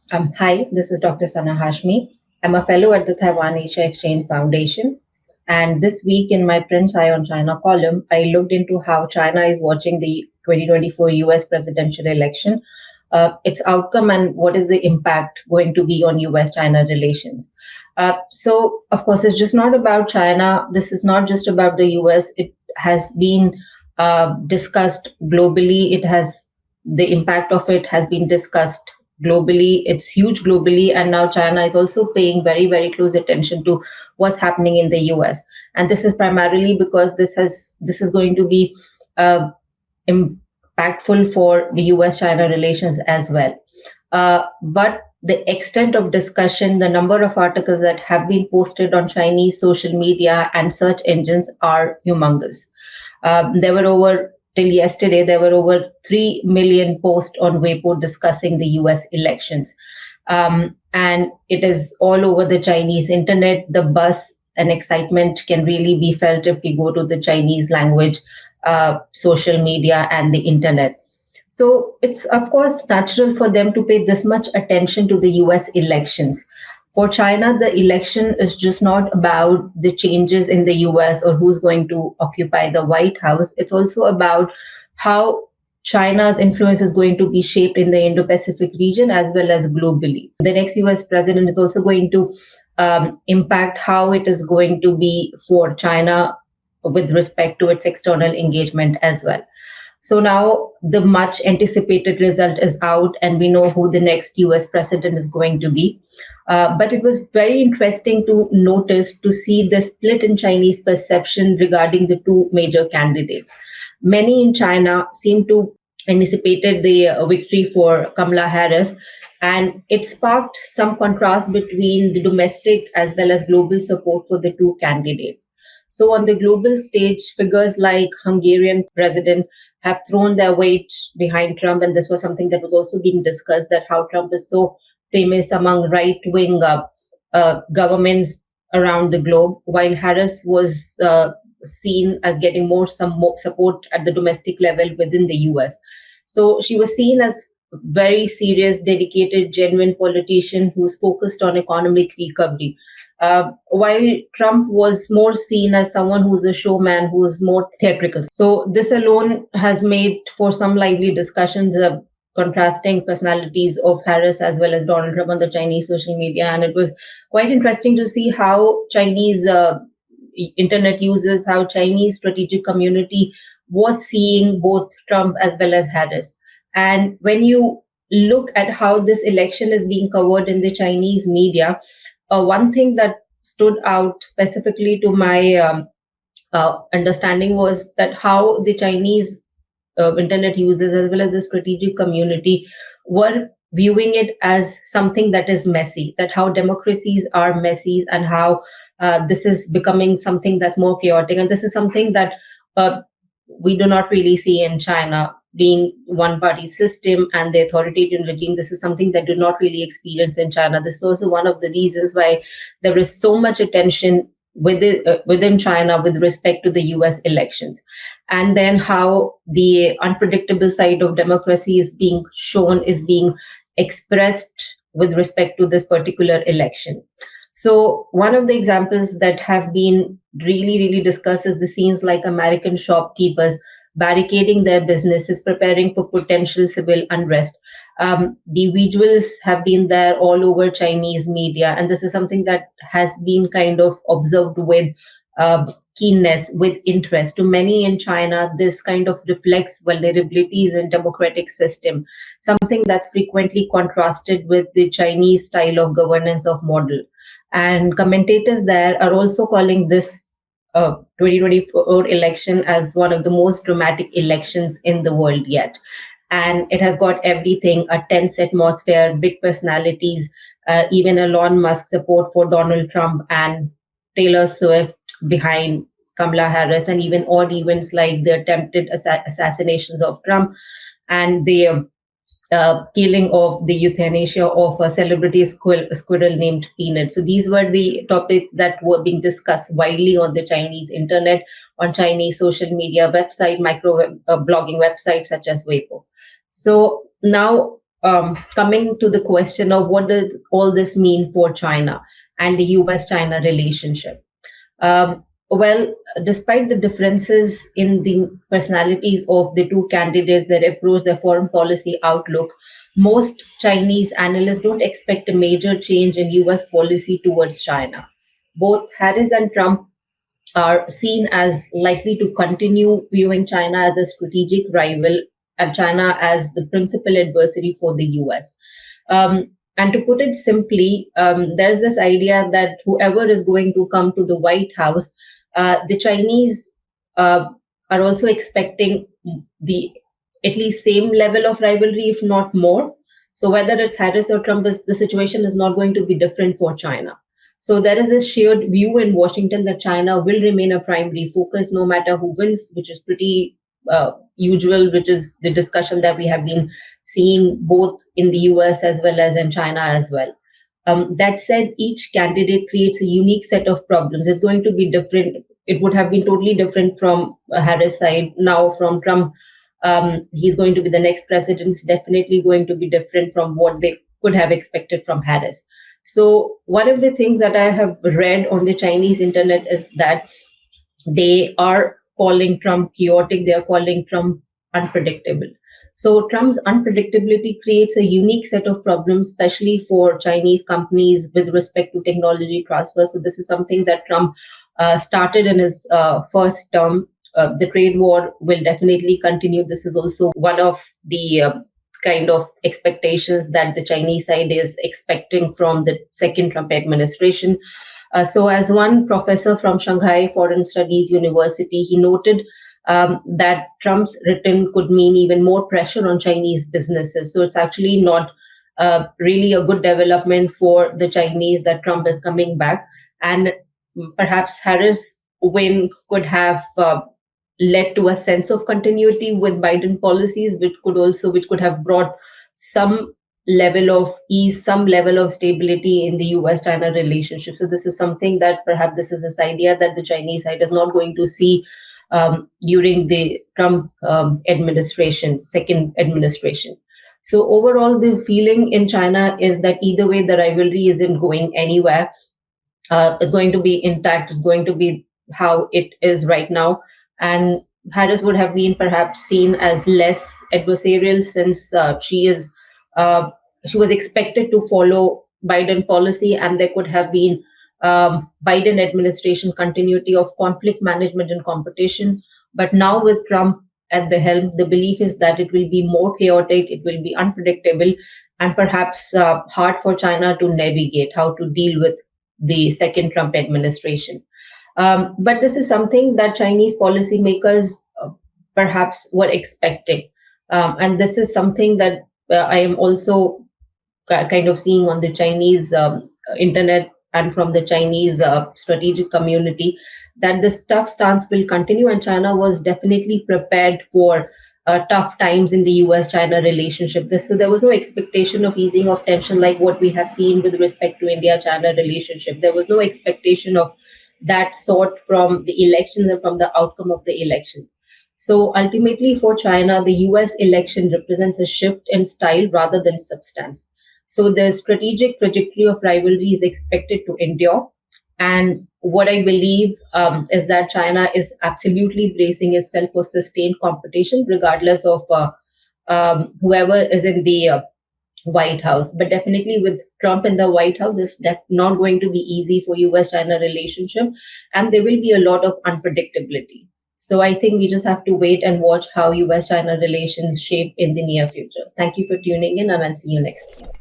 Hi, this is Dr. Sana Hashmi. I'm a fellow at the Taiwan Asia Exchange Foundation. And this week in my Print Eye on China column, I looked into how China is watching the 2024 US presidential election, its outcome, and what is the impact going to be on US China relations. So, of course, it's just not about China. This is not just about the US. It has been discussed globally. The impact of it has been discussed globally. It's huge globally, and now China is also paying very, very close attention to what's happening in the US. And this is primarily because this is going to be uh, impactful for the US China relations as well. But the extent of discussion, the number of articles that have been posted on Chinese social media and search engines are humongous. There were over Till yesterday, there were over 3 million posts on Weibo discussing the US elections. And it is all over the Chinese internet. The buzz and excitement can really be felt if we go to the Chinese language, social media, and the internet. So it's, of course, natural for them to pay this much attention to the US elections. For China, the election is just not about the changes in the US or who's going to occupy the White House. It's also about how China's influence is going to be shaped in the Indo Pacific region as well as globally. The next US president is also going to impact how it is going to be for China with respect to its external engagement as well. So now the much anticipated result is out, and we know who the next US president is going to be. But it was very interesting to notice to see the split in Chinese perception regarding the two major candidates. Many in China seem to anticipated the victory for Kamala Harris, and it sparked some contrast between the domestic as well as global support for the two candidates. So on the global stage, figures like Hungarian president have thrown their weight behind Trump, and this was something that was also being discussed, that how Trump is so famous among right-wing governments around the globe, while Harris was seen as getting some more support at the domestic level within the US. So she was seen as very serious, dedicated, genuine politician who's focused on economic recovery. While Trump was more seen as someone who's a showman, who's more theatrical. So this alone has made for some lively discussions of contrasting personalities of Harris as well as Donald Trump on the Chinese social media. And it was quite interesting to see how Chinese internet users, how Chinese strategic community was seeing both Trump as well as Harris. And when you look at how this election is being covered in the Chinese media, one thing that stood out specifically to my understanding was that how the Chinese internet users as well as the strategic community were viewing it as something that is messy, that how democracies are messy and how this is becoming something that's more chaotic. And this is something that we do not really see in China, being one party system and the authoritarian regime. This is something that do not really experience in China. This is also one of the reasons why there is so much attention within China with respect to the US elections. And then how the unpredictable side of democracy is being shown, is being expressed with respect to this particular election. So one of the examples that have been really, really discussed is the scenes like American shopkeepers barricading their businesses, preparing for potential civil unrest. The visuals have been there all over Chinese media, and this is something that has been kind of observed with keenness, with interest. To many in China, this kind of reflects vulnerabilities in democratic system, something that's frequently contrasted with the Chinese style of governance of model. And commentators there are also calling this 2024 election as one of the most dramatic elections in the world yet. And it has got everything: a tense atmosphere, big personalities, even Elon Musk support for Donald Trump, and Taylor Swift behind Kamala Harris, and even odd events like the attempted assassinations of Trump and the killing of the euthanasia of a celebrity squirrel named Peanut. So these were the topics that were being discussed widely on the Chinese internet, on Chinese social media website, micro blogging websites such as Weibo. So now coming to the question of what does all this mean for China and the US-China relationship. Well, despite the differences in the personalities of the two candidates, their approach, their foreign policy outlook, most Chinese analysts don't expect a major change in US policy towards China. Both Harris and Trump are seen as likely to continue viewing China as a strategic rival and China as the principal adversary for the US. And to put it simply, there's this idea that whoever is going to come to the White House, the Chinese are also expecting the at least same level of rivalry, if not more. So whether it's Harris or Trump, the situation is not going to be different for China. So there is this shared view in Washington that China will remain a primary focus no matter who wins, which is pretty usual, which is the discussion that we have been seeing both in the US as well as in China as well. That said, each candidate creates a unique set of problems. It's going to be different. It would have been totally different from Harris' side. Now, from Trump, he's going to be the next president. It's definitely going to be different from what they could have expected from Harris. So one of the things that I have read on the Chinese internet is that they are calling Trump chaotic. They are calling Trump unpredictable. So Trump's unpredictability creates a unique set of problems, especially for Chinese companies with respect to technology transfer. So this is something that Trump started in his first term. The trade war will definitely continue. This is also one of the kind of expectations that the Chinese side is expecting from the second Trump administration. So as one professor from Shanghai Foreign Studies University, he noted that Trump's return could mean even more pressure on Chinese businesses. So it's actually not really a good development for the Chinese that Trump is coming back. And perhaps Harris' win could have led to a sense of continuity with Biden policies, which could have brought some level of ease, some level of stability in the US-China relationship. So this is something that perhaps this is this idea that the Chinese side is not going to see during the Trump administration, second administration. So overall, the feeling in China is that either way, the rivalry isn't going anywhere. It's going to be intact. It's going to be how it is right now. And Harris would have been perhaps seen as less adversarial since she was expected to follow Biden policy, and there could have been Biden administration continuity of conflict management and competition. But now with Trump at the helm, the belief is that it will be more chaotic, it will be unpredictable, and perhaps hard for China to navigate how to deal with the second Trump administration. But this is something that Chinese policymakers perhaps were expecting. And this is something that I am also kind of seeing on the Chinese internet and from the Chinese strategic community, that this tough stance will continue. And China was definitely prepared for tough times in the US-China relationship. So there was no expectation of easing of tension like what we have seen with respect to India-China relationship. There was no expectation of that sort from the elections and from the outcome of the election. So ultimately for China, the US election represents a shift in style rather than substance. So the strategic trajectory of rivalry is expected to endure. And what I believe is that China is absolutely bracing itself for sustained competition, regardless of whoever is in the White House. But definitely with Trump in the White House, it's not going to be easy for US-China relationship. And there will be a lot of unpredictability. So I think we just have to wait and watch how US-China relations shape in the near future. Thank you for tuning in, and I'll see you next time.